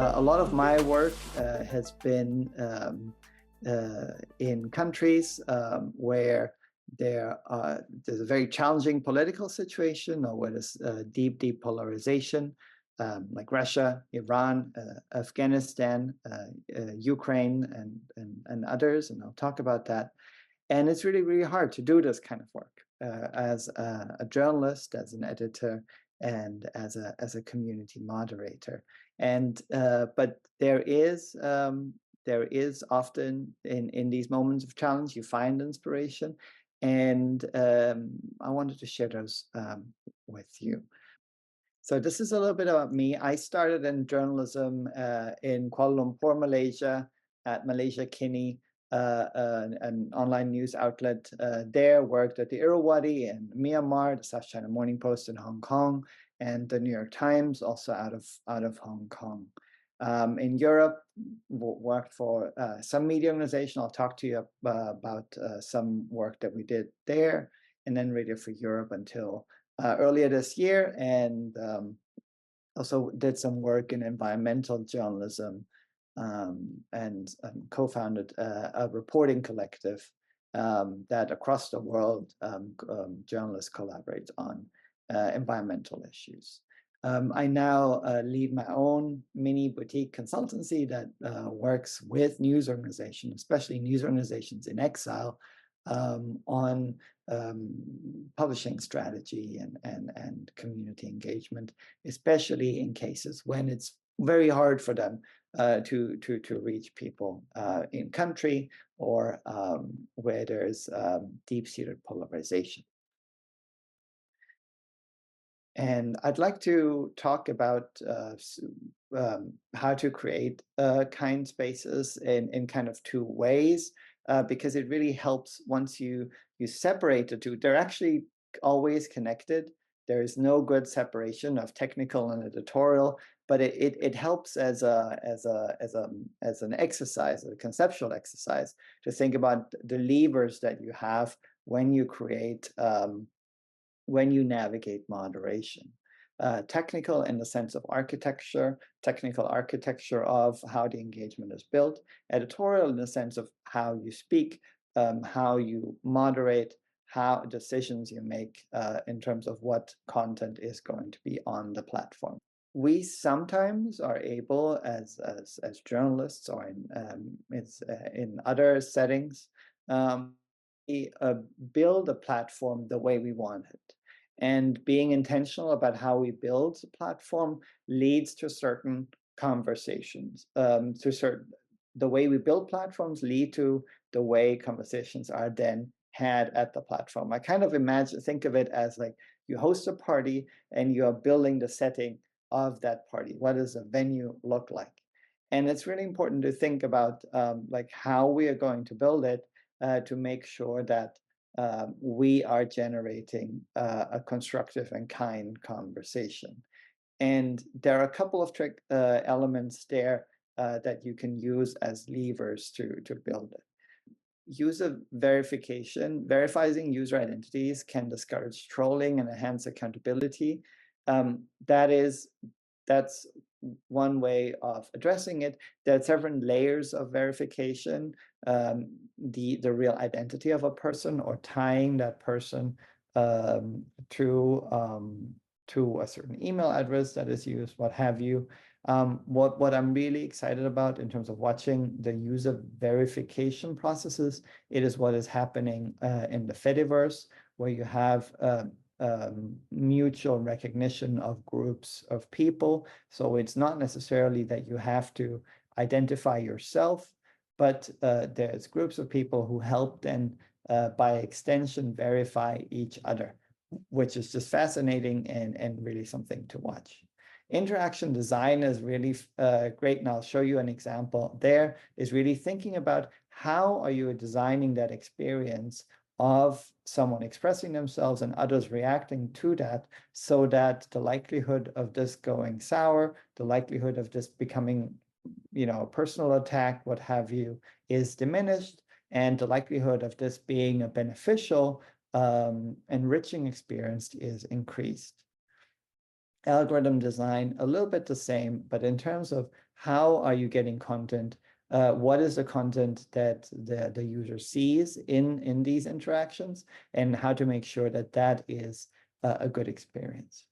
A lot of my work has been in countries where there's a very challenging political situation, or where there's deep polarization, like Russia, Iran, Afghanistan, Ukraine, and others, and I'll talk about that. And it's really hard to do this kind of work as a journalist, as an editor, and as a community moderator. And but there is often in these moments of challenge, you find inspiration, and I wanted to share those with you. So this is a little bit about me. I started in journalism in Kuala Lumpur, Malaysia, at Malaysia Kini, an online news outlet there. Worked at the Irrawaddy in Myanmar, the South China Morning Post in Hong Kong, and the New York Times, also out of Hong Kong. In Europe, worked for some media organization. I'll talk to you about some work that we did there, and then Radio for Europe until earlier this year, and also did some work in environmental journalism, and co-founded a reporting collective that across the world journalists collaborate on environmental issues. I now lead my own mini boutique consultancy that works with news organizations, especially news organizations in exile, on publishing strategy and community engagement, especially in cases when it's very hard for them to reach people in country, or where there's deep-seated polarization. And I'd like to talk about how to create kind spaces in kind of two ways, because it really helps once you separate the two. They're actually always connected. There is no good separation of technical and editorial, but it helps as an exercise, a conceptual exercise, to think about the levers that you have when you create, when you navigate moderation. Technical in the sense of architecture, technical architecture of how the engagement is built. Editorial in the sense of how you speak, how you moderate, how decisions you make in terms of what content is going to be on the platform. We sometimes are able, as journalists, or in other settings, build a platform the way we want it. And being intentional about how we build the platform leads to certain conversations. The way we build platforms lead to the way conversations are then had at the platform. I kind of think of it as like you host a party and you are building the setting of that party. What does a venue look like? And it's really important to think about like how we are going to build it to make sure that we are generating a constructive and kind conversation. And there are a couple of elements there that you can use as levers to build it. User verification, verifying user identities can discourage trolling and enhance accountability. That's one way of addressing it. There are several layers of verification. The real identity of a person, or tying that person to a certain email address that is used, what have you. What I'm really excited about in terms of watching the user verification processes, it is what is happening in the Fediverse, where you have mutual recognition of groups of people. So it's not necessarily that you have to identify yourself, but there's groups of people who help then by extension verify each other, which is just fascinating and really something to watch. Interaction design is really great, and I'll show you an example there. Is really thinking about how are you designing that experience of someone expressing themselves and others reacting to that, so that the likelihood of this going sour, the likelihood of this becoming, a personal attack, what have you, is diminished, and the likelihood of this being a beneficial, enriching experience is increased. algorithm design, a little bit the same, but in terms of how are you getting content, what is the content that the user sees in these interactions, and how to make sure that that is a good experience.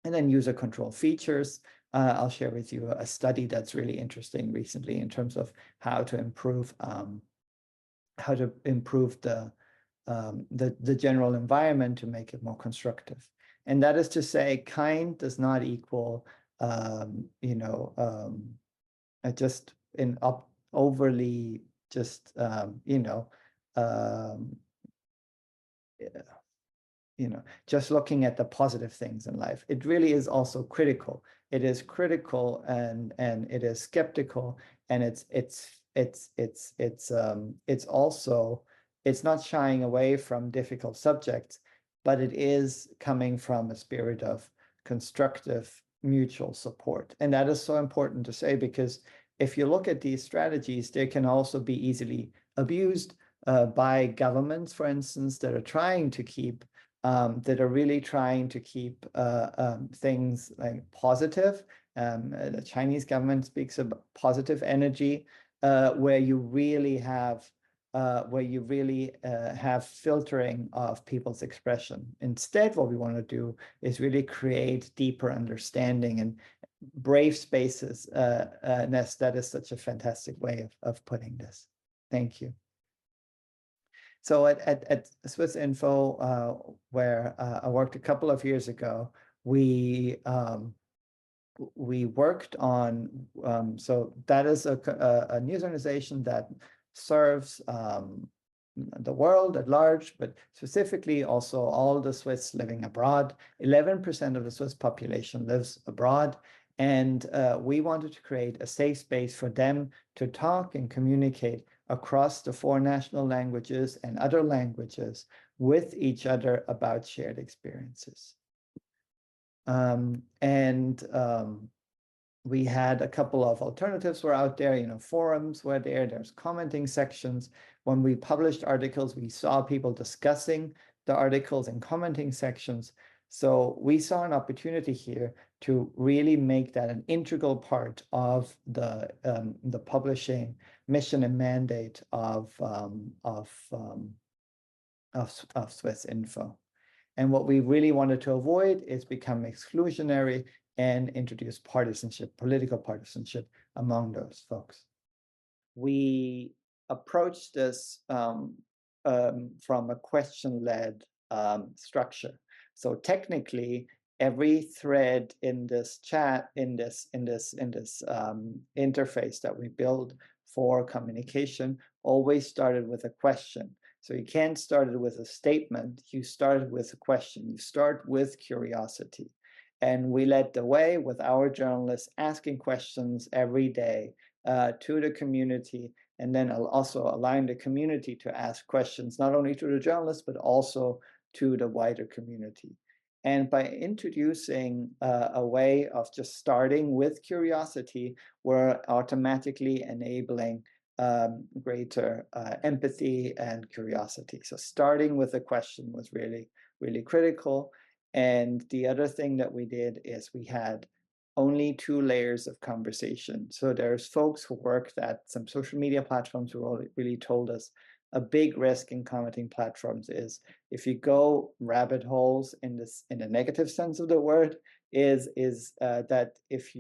And then user control features. I'll share with you a study that's really interesting recently in terms of how to improve the general environment to make it more constructive. And that is to say, kind does not equal, just in up overly just, um, just looking at the positive things in life. It really is also critical. It is critical and it is skeptical, and it's also, it's not shying away from difficult subjects, but it is coming from a spirit of constructive mutual support. And that is so important to say, because if you look at these strategies, they can also be easily abused by governments, for instance, that are trying to keep that are really trying to keep things like positive. The Chinese government speaks of positive energy, where you really have filtering of people's expression. Instead, what we want to do is really create deeper understanding and brave spaces. Ness, that is such a fantastic way of putting this. Thank you. So at Swiss Info, where I worked a couple of years ago, we worked on, so that is a news organization that serves the world at large, but specifically also all the Swiss living abroad. 11% of the Swiss population lives abroad. And we wanted to create a safe space for them to talk and communicate across the 4 national languages and other languages with each other about shared experiences. We had a couple of alternatives were out there, forums were there, there's commenting sections. When we published articles, we saw people discussing the articles in commenting sections. So we saw an opportunity here to really make that an integral part of the publishing mission and mandate of Swiss Info. And what we really wanted to avoid is become exclusionary and introduce partisanship, political partisanship among those folks. We approached this from a question-led structure. So technically, every thread in this chat, in this interface that we build for communication, always started with a question. So you can't start it with a statement. You started with a question. You start with curiosity. And we led the way with our journalists asking questions every day to the community, and then also allowing the community to ask questions, not only to the journalists, but also to the wider community. And by introducing a way of just starting with curiosity, we're automatically enabling greater empathy and curiosity. So starting with a question was really, really critical. And the other thing that we did is we had only 2 layers of conversation. So there's folks who worked at some social media platforms who really told us a big risk in commenting platforms is if you go rabbit holes in the negative sense of the word, is that if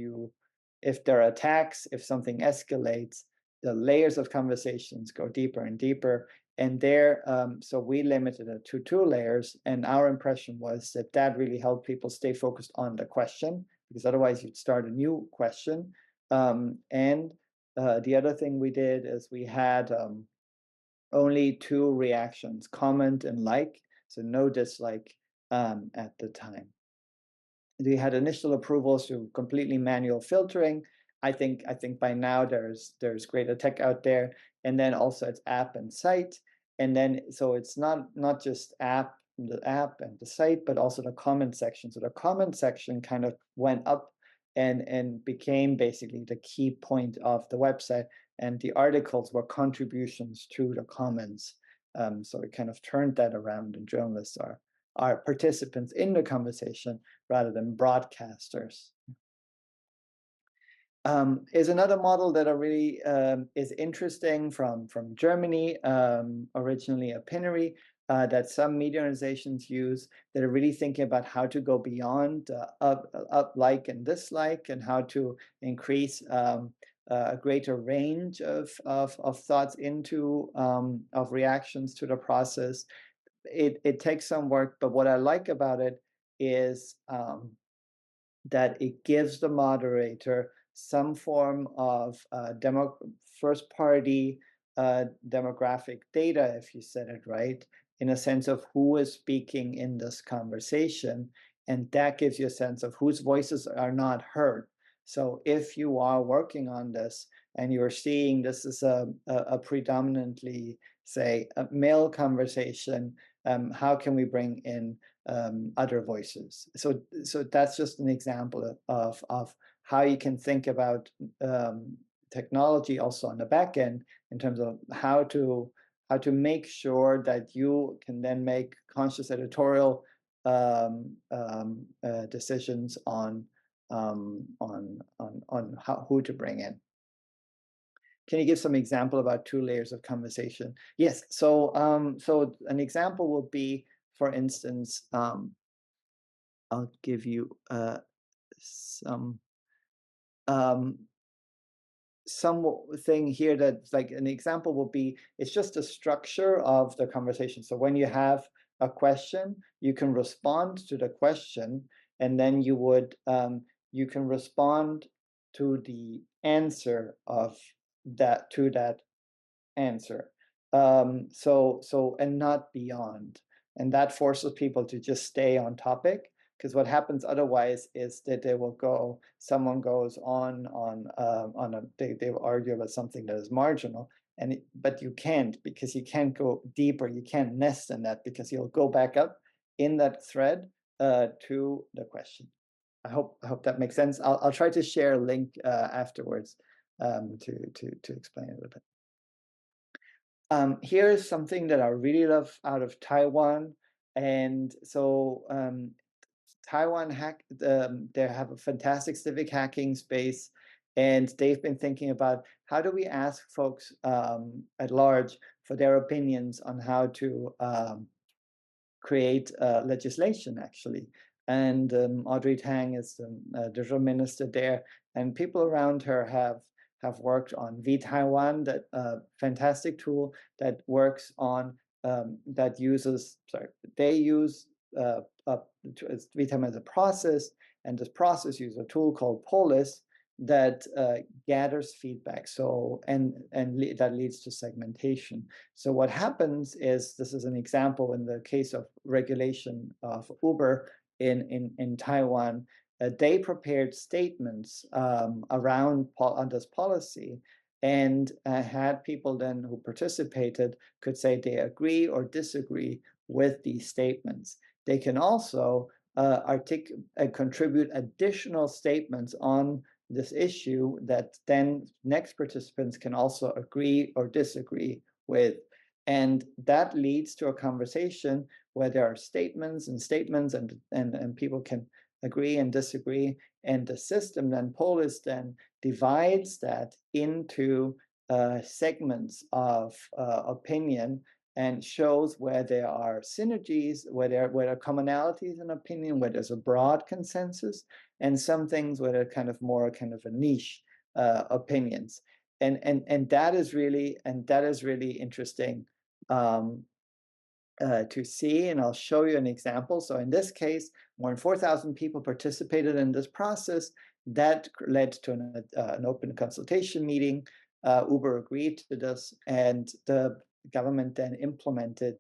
there are attacks, if something escalates, the layers of conversations go deeper and deeper. And there, so we limited it to 2 layers. And our impression was that that really helped people stay focused on the question, because otherwise you'd start a new question. And the other thing we did is we had only 2 reactions, comment and like, so no dislike at the time. We had initial approvals through completely manual filtering. I think by now there's greater tech out there, and then also it's app and site, and then so it's not just the app and the site, but also the comment section. So the comment section kind of went up and became basically the key point of the website, and the articles were contributions to the comments. So it kind of turned that around, and journalists are participants in the conversation rather than broadcasters. Is another model that are really is interesting from Germany, originally a Pinnery, that some media organizations use, that are really thinking about how to go beyond up, like, and dislike, and how to increase a greater range of thoughts into of reactions to the process. It takes some work, but what I like about it is that it gives the moderator some form of first party demographic data, if you said it right, in a sense of who is speaking in this conversation. And that gives you a sense of whose voices are not heard. So if you are working on this and you're seeing this is a predominantly, say, a male conversation, how can we bring in other voices? So that's just an example of how you can think about technology also on the back end in terms of how to make sure that you can then make conscious editorial decisions on who to bring in. Can you give some example about two layers of conversation? Yes. So so an example would be, for instance, I'll give you some um, thing here that, like, an example will be, it's just a structure of the conversation. So when you have a question, you can respond to the question, and then you can respond to the answer of that, to that answer. And not beyond. And that forces people to just stay on topic, because what happens otherwise is that someone goes on they will argue about something that is marginal, but you can't, because you can't go deeper, you can't nest in that, because you'll go back up in that thread to the question. I hope that makes sense. I'll try to share a link afterwards to explain it a bit. Here is something that I really love out of Taiwan. And so Taiwan they have a fantastic civic hacking space, and they've been thinking about how do we ask folks at large for their opinions on how to create legislation, actually. And Audrey Tang is the digital minister there, and people around her have worked on V-Taiwan, that fantastic tool that works on that uses, sorry, they use V-Taiwan as a process, and this process uses a tool called Polis that gathers feedback. So that leads to segmentation. So what happens is, this is an example in the case of regulation of Uber in Taiwan. They prepared statements around on this policy, and had people then who participated could say they agree or disagree with these statements. They can also contribute additional statements on this issue that then next participants can also agree or disagree with. And that leads to a conversation where there are statements and people can agree and disagree. And the system then, Polis, then divides that into segments of opinion, and shows where there are synergies, where there are commonalities in opinion, where there's a broad consensus, and some things where they're kind of more kind of a niche opinions. And that is really interesting to see, and I'll show you an example. So in this case, more than 4,000 people participated in this process. That led to an open consultation meeting. Uber agreed to this, and the government then implemented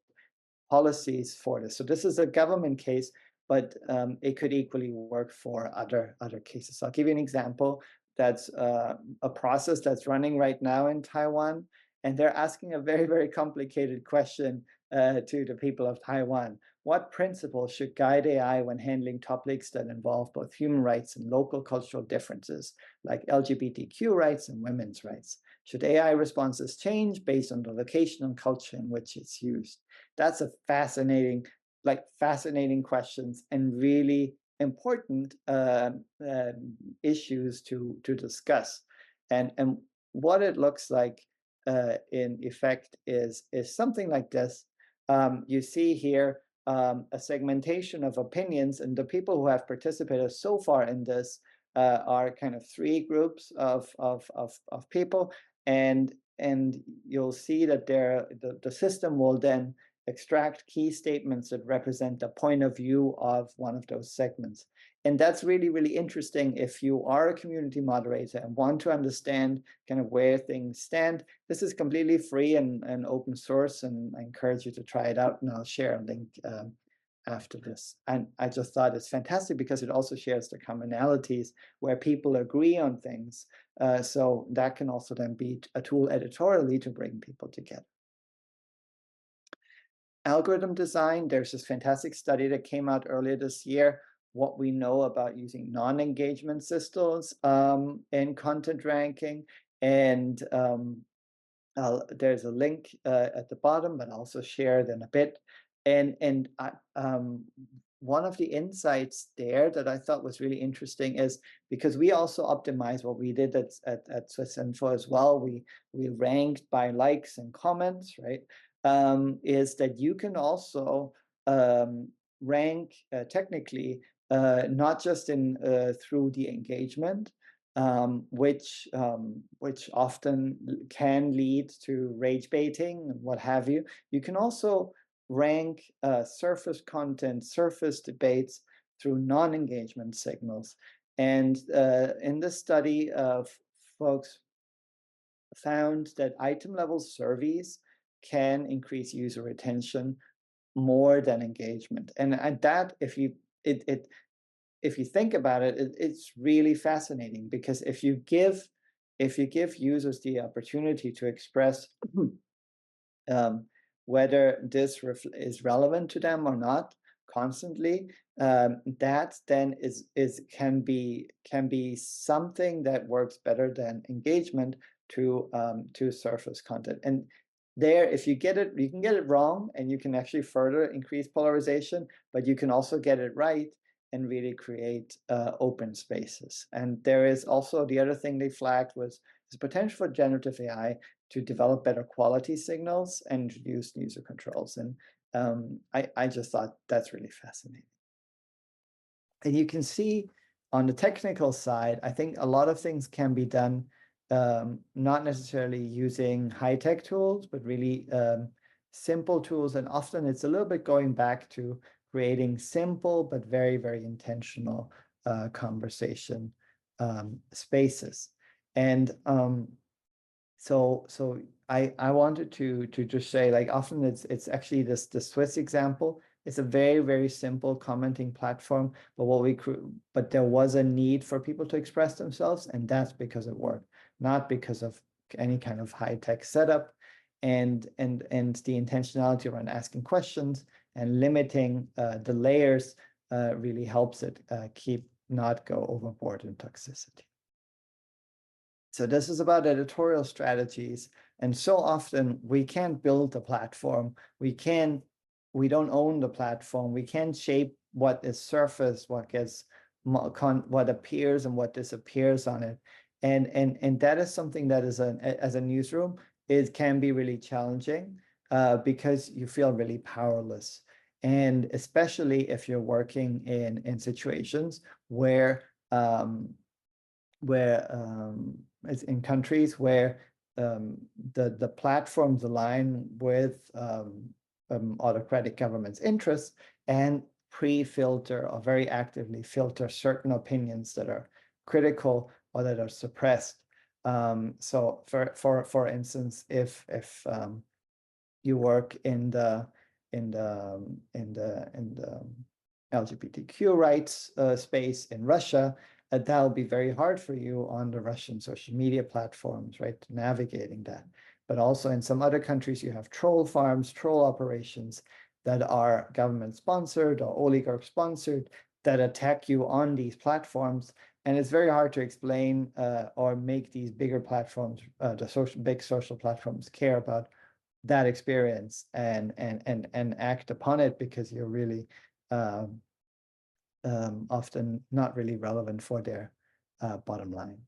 policies for this. So this is a government case, but it could equally work for other cases. So I'll give you an example. That's a process that's running right now in Taiwan, and they're asking a very, very complicated question to the people of Taiwan. What principles should guide AI when handling topics that involve both human rights and local cultural differences, like LGBTQ rights and women's rights? Should AI responses change based on the location and culture in which it's used? That's a fascinating like fascinating questions and really important issues to discuss. And what it looks like in effect is something like this. You see here a segmentation of opinions, and the people who have participated so far in this are kind of three groups of people, and you'll see that the system will then extract key statements that represent the point of view of one of those segments. And that's really, really interesting if you are a community moderator and want to understand kind of where things stand. This is completely free and open source, and I encourage you to try it out, and I'll share a link after this. And I just thought it's fantastic because it also shares the commonalities where people agree on things. So that can also then be a tool editorially to bring people together. Algorithm design, there's this fantastic study that came out earlier this year, what we know about using non-engagement systems in content ranking. And there's a link at the bottom, but I'll also share it in a bit. And one of the insights there that I thought was really interesting is because we also optimized what we did at SwissInfo as well. We ranked by likes and comments, right? Is that you can also rank technically not just in through the engagement, which often can lead to rage baiting and what have you. You can also rank surface content, surface debates through non-engagement signals. And in this study, folks found that item level surveys can increase user retention more than engagement. And that, if you think about it, it's really fascinating, because if you give users the opportunity to express whether this is relevant to them or not constantly, that then can be something that works better than engagement to surface content. And there, if you get it, you can get it wrong, and you can actually further increase polarization, but you can also get it right and really create open spaces. And there is also the other thing they flagged was the potential for generative AI to develop better quality signals and introduce user controls. And I just thought that's really fascinating. And you can see on the technical side, I think a lot of things can be done not necessarily using high-tech tools, but really simple tools. And often it's a little bit going back to creating simple but very, very intentional conversation spaces. And so I wanted to just say, like, often it's actually the Swiss example. It's a very, very simple commenting platform, but there was a need for people to express themselves, and that's because it worked, not because of any kind of high-tech setup. And the intentionality around asking questions and limiting the layers really helps it not go overboard in toxicity. So this is about editorial strategies. And so often we can't build a platform. We don't own the platform. We can't shape what is surfaced, what appears and what disappears on it. And that is something that as a newsroom, it can be really challenging because you feel really powerless. And especially if you're working in situations where it's in countries where the platforms align with autocratic governments' interests and pre-filter or very actively filter certain opinions that are critical or that are suppressed. So for instance, if you work in the LGBTQ rights space in Russia, that'll be very hard for you on the Russian social media platforms, right? Navigating that. But also in some other countries, you have troll farms, troll operations that are government sponsored or oligarch sponsored that attack you on these platforms. And it's very hard to explain or make these bigger platforms, big social platforms, care about that experience and act upon it, because you're really often not really relevant for their bottom line.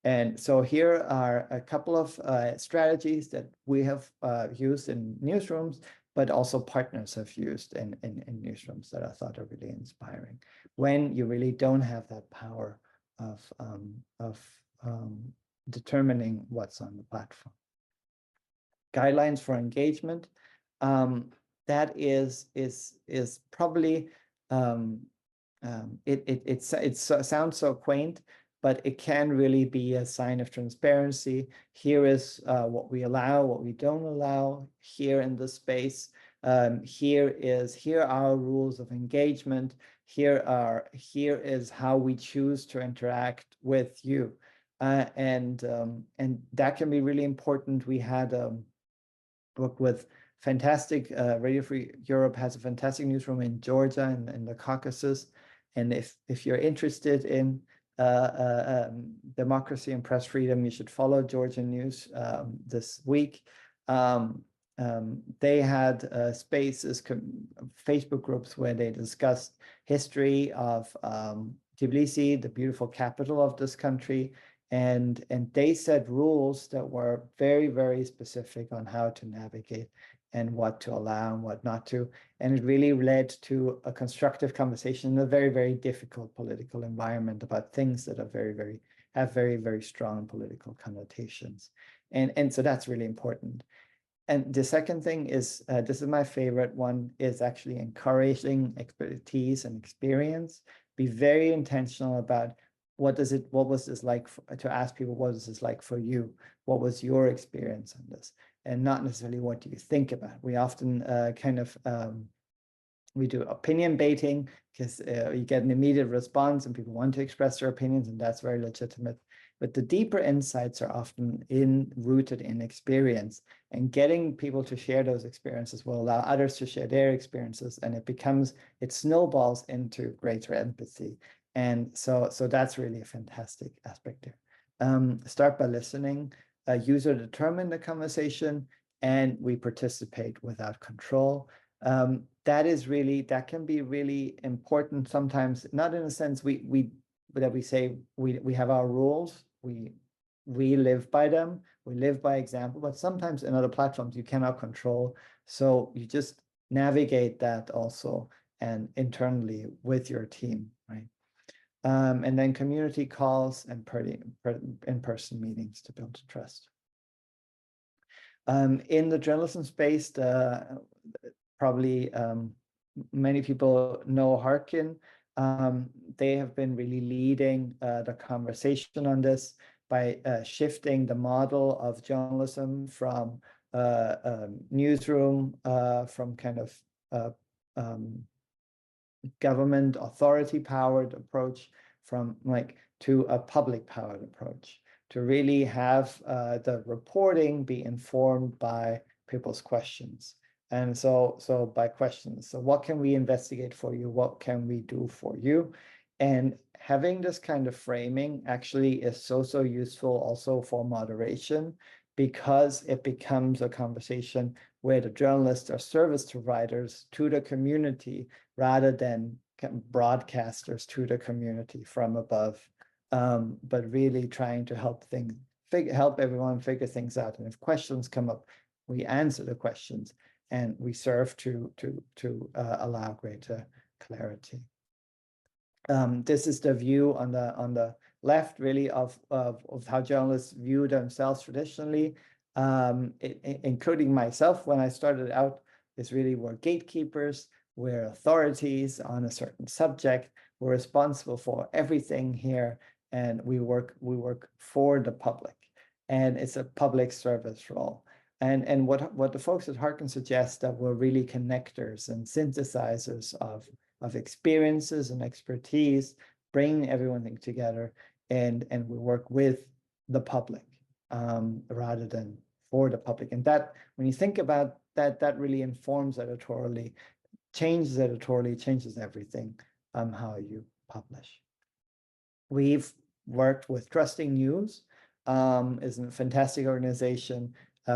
And so here are a couple of strategies that we have used in newsrooms, but also partners have used in newsrooms that I thought are really inspiring. When you really don't have that power of determining what's on the platform. Guidelines for engagement. That is probably it sounds so quaint, but it can really be a sign of transparency. Here is what we allow, what we don't allow here in the space. Here are our rules of engagement. Here is how we choose to interact with you, and that can be really important. We had book with fantastic Radio Free Europe has a fantastic newsroom in Georgia and in the Caucasus. And if you're interested in democracy and press freedom, you should follow Georgian news this week. They had spaces, Facebook groups where they discussed history of Tbilisi, the beautiful capital of this country. And they set rules that were very, very specific on how to navigate and what to allow and what not to. And it really led to a constructive conversation in a very, very difficult political environment about things that are have very, very strong political connotations. And so that's really important. And the second thing is, this is my favorite one, is actually encouraging expertise and experience. Be very intentional about what was this like to ask people, what was this like for you? What was your experience on this? And not necessarily what do you think about. We often we do opinion baiting, because you get an immediate response and people want to express their opinions, and that's very legitimate. But the deeper insights are often rooted in experience, and getting people to share those experiences will allow others to share their experiences, and it snowballs into greater empathy. And so that's really a fantastic aspect there. Start by listening. User determine the conversation, and we participate without control. That can be really important sometimes, not in a sense that we say we have our rules, we live by them, we live by example, but sometimes in other platforms you cannot control. So you just navigate that also and internally with your team, right? And then community calls and in-person meetings to build trust. In the journalism space, probably many people know Harkin. They have been really leading the conversation on this by shifting the model of journalism from newsroom, from kind of government authority powered approach to a public powered approach, to really have the reporting be informed by people's questions. And so by questions, so what can we investigate for you? What can we do for you? And having this kind of framing actually is so useful also for moderation, because it becomes a conversation where the journalists are service providers to the community rather than broadcasters to the community from above, but really trying to help everyone figure things out. And if questions come up, we answer the questions, and we serve to allow greater clarity. This is the view on the left, really, of how journalists view themselves traditionally, including myself. When I started out, we're gatekeepers, we're authorities on a certain subject, we're responsible for everything here, and we work for the public, and it's a public service role. And what the folks at Harkin suggest, that we're really connectors and synthesizers of experiences and expertise, bringing everything together, and we work with the public rather than for the public. And that, when you think about that, that really informs editorially, changes everything, how you publish. We've worked with Trusting News, is a fantastic organization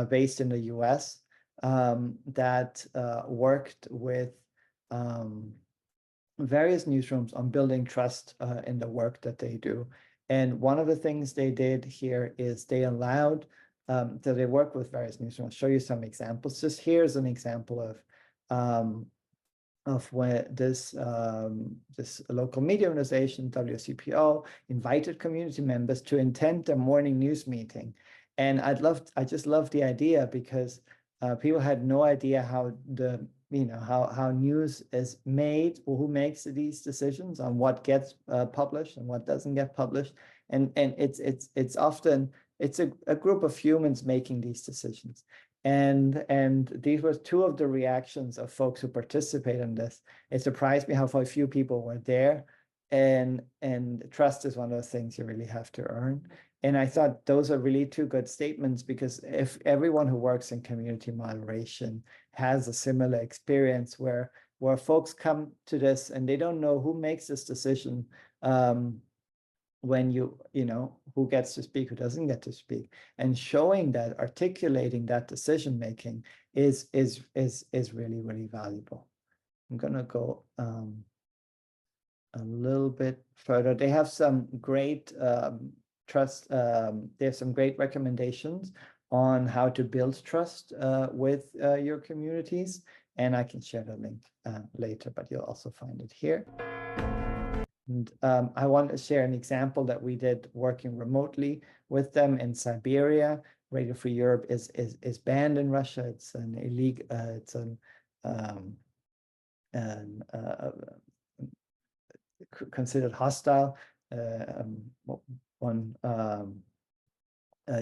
based in the US. that worked with various newsrooms on building trust in the work that they do. And one of the things they did here is they allowed, so they work with various newsrooms. I'll show you some examples. Just here's an example of when this local media organization, WCPO, invited community members to attend their morning news meeting. And I just love the idea because people had no idea how how news is made, or who makes these decisions on what gets published and what doesn't get published. And it's often a group of humans making these decisions. And these were two of the reactions of folks who participate in this. It surprised me how few people were there. And trust is one of the things you really have to earn. And I thought those are really two good statements, because if everyone who works in community moderation has a similar experience where folks come to this and they don't know who makes this decision, when who gets to speak, who doesn't get to speak, and showing that, articulating that decision making is really, really valuable. I'm gonna go a little bit further. They have some great they have some great recommendations on how to build trust with your communities, and I can share the link later, but you'll also find it here. And I want to share an example that we did working remotely with them in Siberia. Radio Free Europe is banned in Russia. It's an illegal. It's considered hostile. One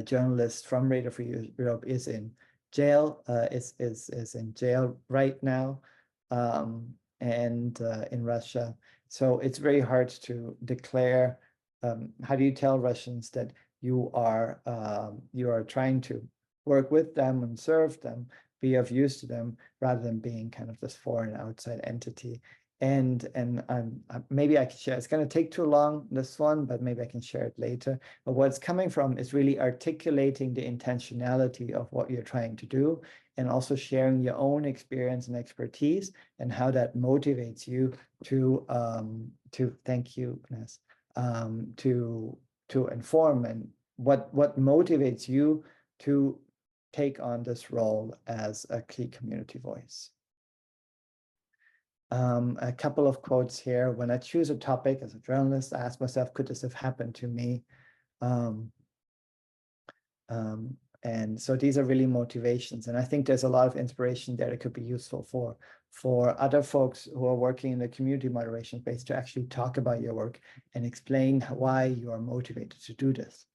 journalist from Radio Free Europe is in jail. Is in jail right now, and in Russia. So it's very hard to declare. How do you tell Russians that you are trying to work with them and serve them, be of use to them, rather than being kind of this foreign outside entity? And maybe I can share. It's going to take too long, this one, but maybe I can share it later. But what it's coming from is really articulating the intentionality of what you're trying to do, and also sharing your own experience and expertise, and how that motivates you to thank you, Ines, to inform, and what motivates you to take on this role as a key community voice. A couple of quotes here. When I choose a topic as a journalist, I ask myself, could this have happened to me? And so these are really motivations. And I think there's a lot of inspiration there that could be useful for other folks who are working in the community moderation space, to actually talk about your work and explain why you are motivated to do this.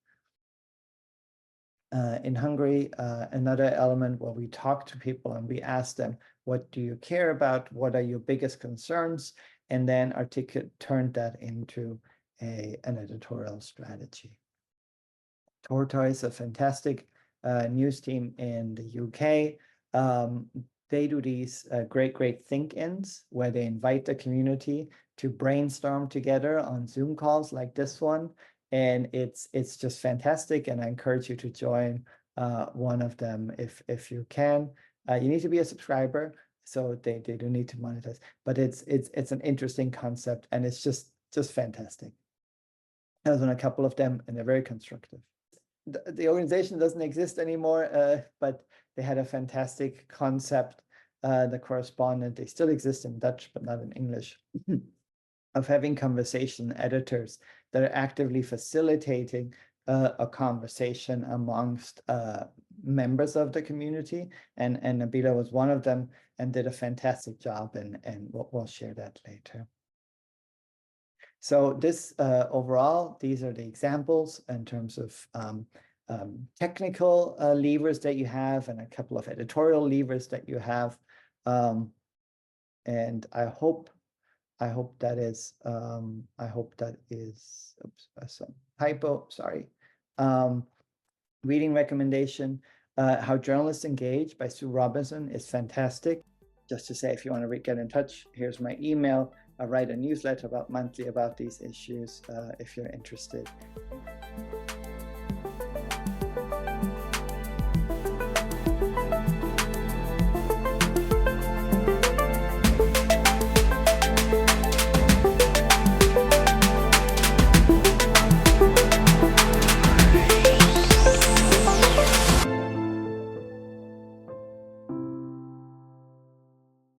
In Hungary, another element where we talk to people and we ask them, what do you care about? What are your biggest concerns? And then turn that into an editorial strategy. Tortoise is a fantastic news team in the UK. They do these great think-ins where they invite the community to brainstorm together on Zoom calls like this one. And it's just fantastic, and I encourage you to join one of them if you can. You need to be a subscriber, so they do need to monetize. But it's an interesting concept, and it's just fantastic. I was on a couple of them, and they're very constructive. The organization doesn't exist anymore, but they had a fantastic concept. The correspondent, they still exist in Dutch, but not in English, of having conversation editors that are actively facilitating a conversation amongst members of the community. And Nabila was one of them and did a fantastic job, and we'll share that later. So this overall, these are the examples in terms of technical levers that you have, and a couple of editorial levers that you have. And I hope that is, oops, some typo, sorry. Reading recommendation, How Journalists Engage by Sue Robinson is fantastic. Just to say, if you want to get in touch, here's my email. I write a newsletter monthly about these issues if you're interested.